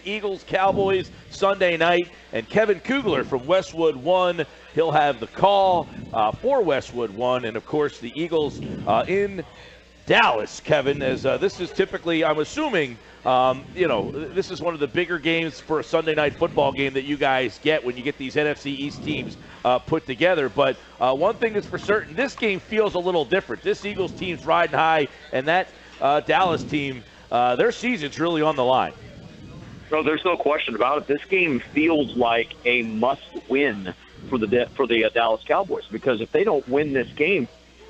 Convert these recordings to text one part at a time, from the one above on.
Eagles, Cowboys, Sunday night, and Kevin Kugler from Westwood won. He'll have the call for Westwood one, and of course the Eagles in Dallas, Kevin, as this is typically, I'm assuming, this is one of the bigger games for a Sunday night football game that you guys get when you get these NFC East teams put together. But one thing is for certain, this game feels a little different. This Eagles team's riding high, and that Dallas team, their season's really on the line. No, there's no question about it. This game feels like a must-win for the Dallas Cowboys, because if they don't win this game,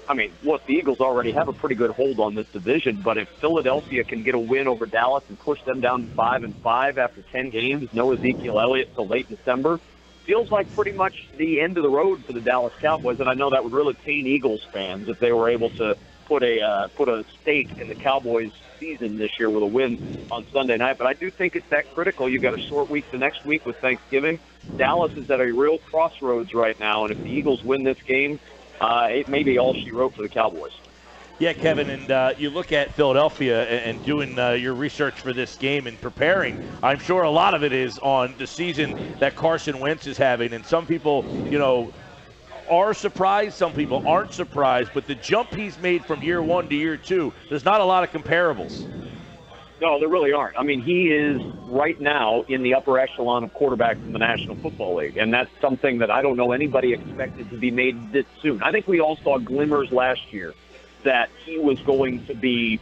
I mean, look, the Eagles already have a pretty good hold on this division, but if Philadelphia can get a win over Dallas and push them down to 5-5 after 10 games, no Ezekiel Elliott till late December, feels like pretty much the end of the road for the Dallas Cowboys. And I know that would really pain Eagles fans if they were able to put a stake in the Cowboys' season this year with a win on Sunday night. But I do think it's that critical. You've got a short week the next week with Thanksgiving. Dallas is at a real crossroads right now, and if the Eagles win this game, it may be all she wrote for the Cowboys. Yeah, Kevin, and you look at Philadelphia and doing your research for this game and preparing, I'm sure a lot of it is on the season that Carson Wentz is having. And some people, are surprised, some people aren't surprised, but the jump he's made from year one to year two, there's not a lot of comparables. No, there really aren't. I mean, he is right now in the upper echelon of quarterbacks in the National Football League, and that's something that I don't know anybody expected to be made this soon. I think we all saw glimmers last year that he was going to be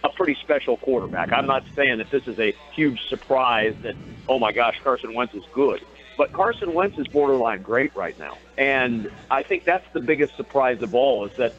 a pretty special quarterback. I'm not saying that this is a huge surprise that, oh my gosh, Carson Wentz is good. But Carson Wentz is borderline great right now. And I think that's the biggest surprise of all, is that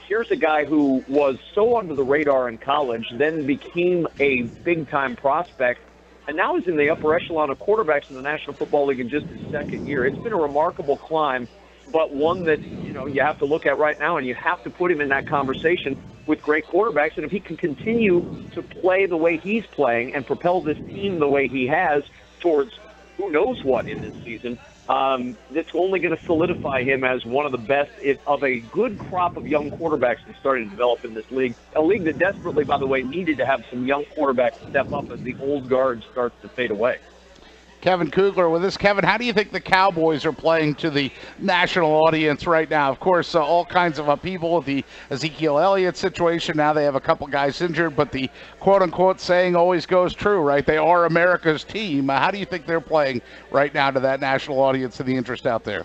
here's a guy who was so under the radar in college, then became a big-time prospect, and now is in the upper echelon of quarterbacks in the National Football League in just his second year. It's been a remarkable climb, but one that, you have to look at right now, and you have to put him in that conversation with great quarterbacks. And if he can continue to play the way he's playing and propel this team the way he has towards who knows what in this season, that's only going to solidify him as one of the best of a good crop of young quarterbacks that's starting to develop in this league. A league that desperately, by the way, needed to have some young quarterbacks step up as the old guard starts to fade away. Kevin Kugler with us. Kevin, how do you think the Cowboys are playing to the national audience right now? Of course, all kinds of upheaval with the Ezekiel Elliott situation. Now they have a couple guys injured, but the quote-unquote saying always goes true, right? They are America's team. How do you think they're playing right now to that national audience and the interest out there?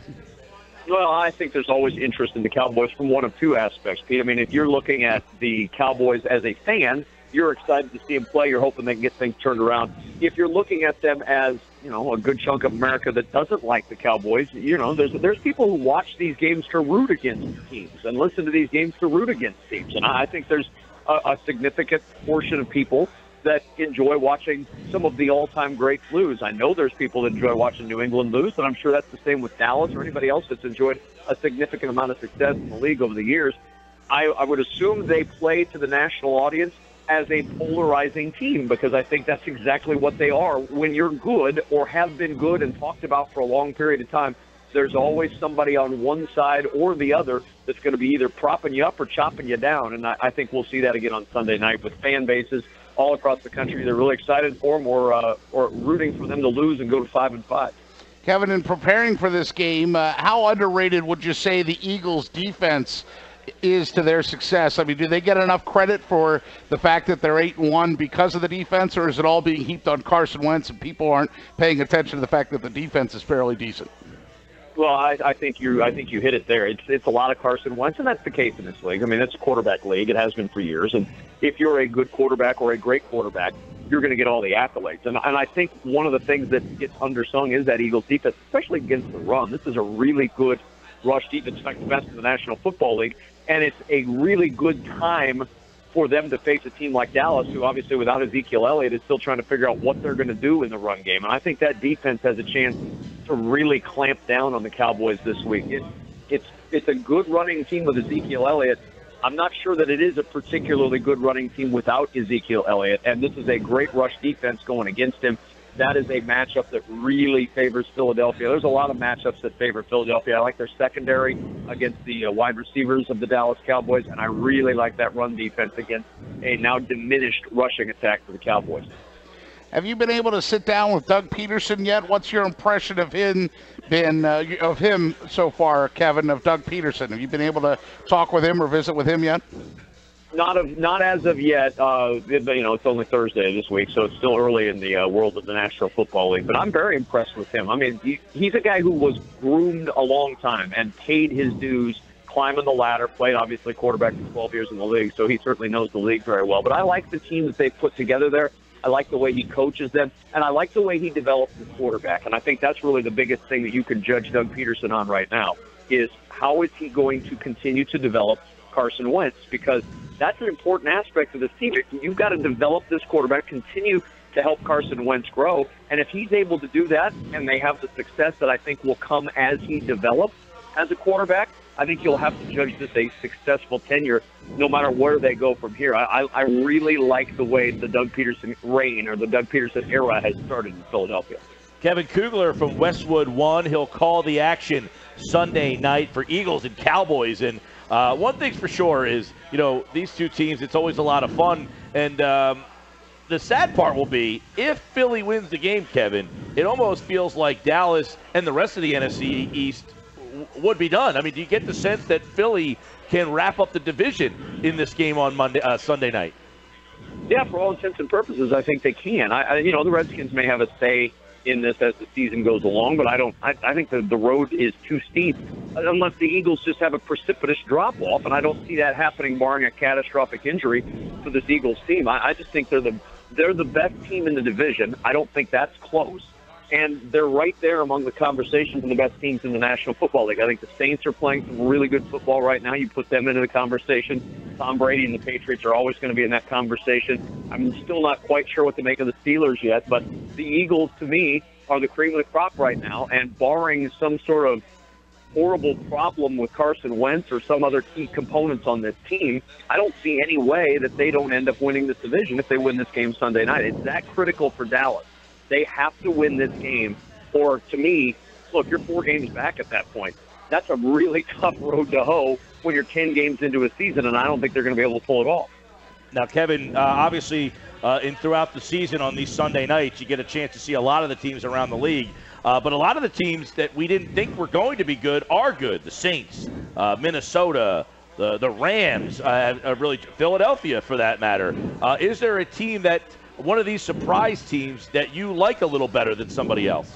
Well, I think there's always interest in the Cowboys from one of two aspects, Pete. I mean, if you're looking at the Cowboys as a fan, you're excited to see them play. You're hoping they can get things turned around. If you're looking at them as, a good chunk of America that doesn't like the Cowboys, there's people who watch these games to root against teams and listen to these games to root against teams. And I think there's a significant portion of people that enjoy watching some of the all-time greats lose. I know there's people that enjoy watching New England lose, and I'm sure that's the same with Dallas or anybody else that's enjoyed a significant amount of success in the league over the years. I would assume they play to the national audience as a polarizing team, because I think that's exactly what they are. When you're good or have been good and talked about for a long period of time, there's always somebody on one side or the other that's going to be either propping you up or chopping you down. And I think we'll see that again on Sunday night with fan bases all across the country. They're really excited for them or rooting for them to lose and go to 5-5. Kevin, in preparing for this game, how underrated would you say the Eagles' defense is to their success? I mean, do they get enough credit for the fact that they're 8-1 because of the defense, or is it all being heaped on Carson Wentz and people aren't paying attention to the fact that the defense is fairly decent? Well, I think you hit it there. It's a lot of Carson Wentz, and that's the case in this league. I mean, it's a quarterback league. It has been for years. And if you're a good quarterback or a great quarterback, you're going to get all the accolades. And I think one of the things that gets undersung is that Eagles defense, especially against the run. This is a really good rush defense, in fact, the best in the National Football League. And it's a really good time for them to face a team like Dallas, who obviously without Ezekiel Elliott is still trying to figure out what they're going to do in the run game. And I think that defense has a chance to really clamp down on the Cowboys this week. It's a good running team with Ezekiel Elliott. I'm not sure that it is a particularly good running team without Ezekiel Elliott, and this is a great rush defense going against him. That is a matchup that really favors Philadelphia. There's a lot of matchups that favor Philadelphia. I like their secondary against the wide receivers of the Dallas Cowboys, and I really like that run defense against a now diminished rushing attack for the Cowboys. Have you been able to sit down with Doug Peterson yet? What's your impression of him so far, Kevin, of Doug Peterson? Have you been able to talk with him or visit with him yet? Not as of yet. It's only Thursday this week, so it's still early in the world of the National Football League. But I'm very impressed with him. I mean, he's a guy who was groomed a long time and paid his dues, climbing the ladder, played obviously quarterback for 12 years in the league, so he certainly knows the league very well. But I like the team that they put together there. I like the way he coaches them, and I like the way he develops the quarterback. And I think that's really the biggest thing that you can judge Doug Peterson on right now is how is he going to continue to develop Carson Wentz, because that's an important aspect of this team. You've got to develop this quarterback, continue to help Carson Wentz grow, and if he's able to do that and they have the success that I think will come as he develops as a quarterback, I think you'll have to judge this a successful tenure no matter where they go from here. I really like the way the Doug Peterson reign or the Doug Peterson era has started in Philadelphia. Kevin Kugler from Westwood 1. He'll call the action Sunday night for Eagles and Cowboys. And one thing's for sure is, these two teams, it's always a lot of fun. And the sad part will be if Philly wins the game, Kevin, it almost feels like Dallas and the rest of the NFC East would be done. I mean, do you get the sense that Philly can wrap up the division in this game on Sunday night? Yeah, for all intents and purposes, I think they can. The Redskins may have a say in this as the season goes along, but I think the road is too steep unless the Eagles just have a precipitous drop-off, and I don't see that happening barring a catastrophic injury for this Eagles team. I just think they're the best team in the division. I don't think that's close. And they're right there among the conversations of the best teams in the National Football League. I think the Saints are playing some really good football right now. You put them into the conversation. Tom Brady and the Patriots are always going to be in that conversation. I'm still not quite sure what to make of the Steelers yet, but the Eagles, to me, are the cream of the crop right now. And barring some sort of horrible problem with Carson Wentz or some other key components on this team, I don't see any way that they don't end up winning this division if they win this game Sunday night. It's that critical for Dallas. They have to win this game, or to me, look, you're 4 games back at that point. That's a really tough road to hoe when you're 10 games into a season, and I don't think they're going to be able to pull it off. Now, Kevin, obviously, throughout the season on these Sunday nights, you get a chance to see a lot of the teams around the league. But a lot of the teams that we didn't think were going to be good are good. The Saints, Minnesota, the Rams, really Philadelphia for that matter. Is there a team that – one of these surprise teams that you like a little better than somebody else?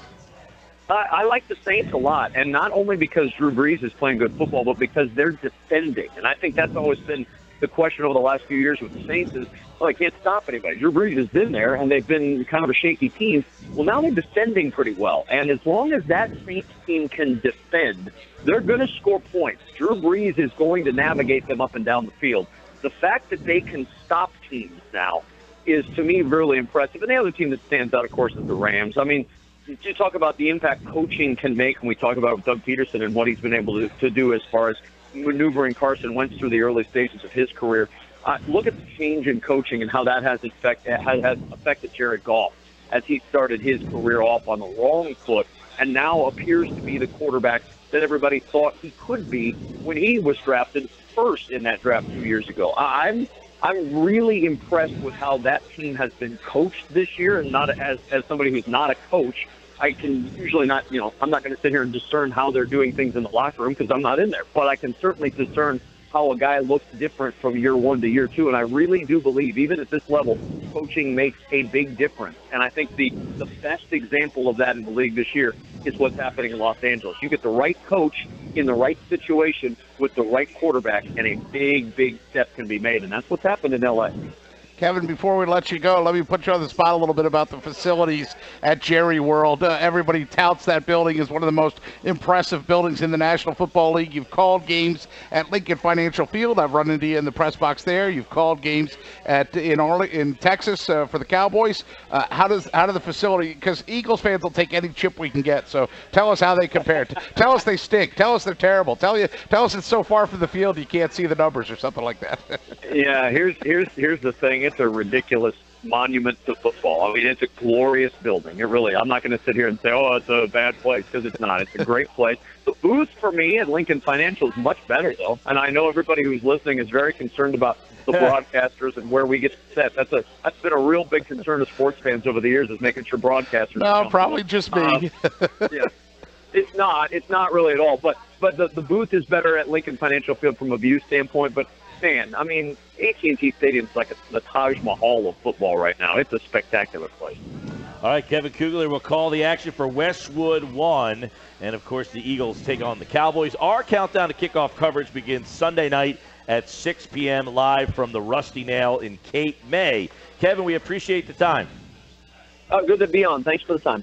I like the Saints a lot, and not only because Drew Brees is playing good football, but because they're defending. And I think that's always been the question over the last few years with the Saints is, well, they can't stop anybody. Drew Brees has been there, and they've been kind of a shaky team. Well, now they're defending pretty well. And as long as that Saints team can defend, they're going to score points. Drew Brees is going to navigate them up and down the field. The fact that they can stop teams now is, to me, really impressive. And the other team that stands out, of course, is the Rams. I mean, you talk about the impact coaching can make when we talk about Doug Peterson and what he's been able to do as far as maneuvering Carson Wentz through the early stages of his career. Look at the change in coaching and how that has affected Jared Goff as he started his career off on the wrong foot and now appears to be the quarterback that everybody thought he could be when he was drafted first in that draft 2 years ago. I'm really impressed with how that team has been coached this year, and not as somebody who's not a coach, I can usually not, I'm not going to sit here and discern how they're doing things in the locker room because I'm not in there, but I can certainly discern how a guy looks different from year 1 to year 2, and I really do believe, even at this level, coaching makes a big difference. And I think the best example of that in the league this year is what's happening in Los Angeles. You get the right coach in the right situation with the right quarterback, and a big, big step can be made, and that's what's happened in L.A. Kevin, before we let you go, let me put you on the spot a little bit about the facilities at Jerry World. Everybody touts that building as one of the most impressive buildings in the National Football League. You've called games at Lincoln Financial Field. I've run into you in the press box there. You've called games in Texas for the Cowboys. How do the facility? Because Eagles fans will take any chip we can get. So tell us how they compare. Tell us they stink. Tell us they're terrible. Tell us it's so far from the field you can't see the numbers or something like that. Yeah, here's the thing. It's a ridiculous monument to football. I mean, it's a glorious building. It really, I'm not going to sit here and say, oh, it's a bad place, because it's not. It's a great place. The booth for me at Lincoln Financial is much better, though. And I know everybody who's listening is very concerned about the broadcasters and where we get set. That's been a real big concern of sports fans over the years, is making sure broadcasters. No, probably just me. Yeah. It's not really at all. But the booth is better at Lincoln Financial Field from a view standpoint. But man, I mean, AT&T Stadium's like the Taj Mahal of football right now. It's a spectacular place. All right, Kevin Kugler will call the action for Westwood 1. And, of course, the Eagles take on the Cowboys. Our countdown to kickoff coverage begins Sunday night at 6 p.m. live from the Rusty Nail in Cape May. Kevin, we appreciate the time. Good to be on. Thanks for the time.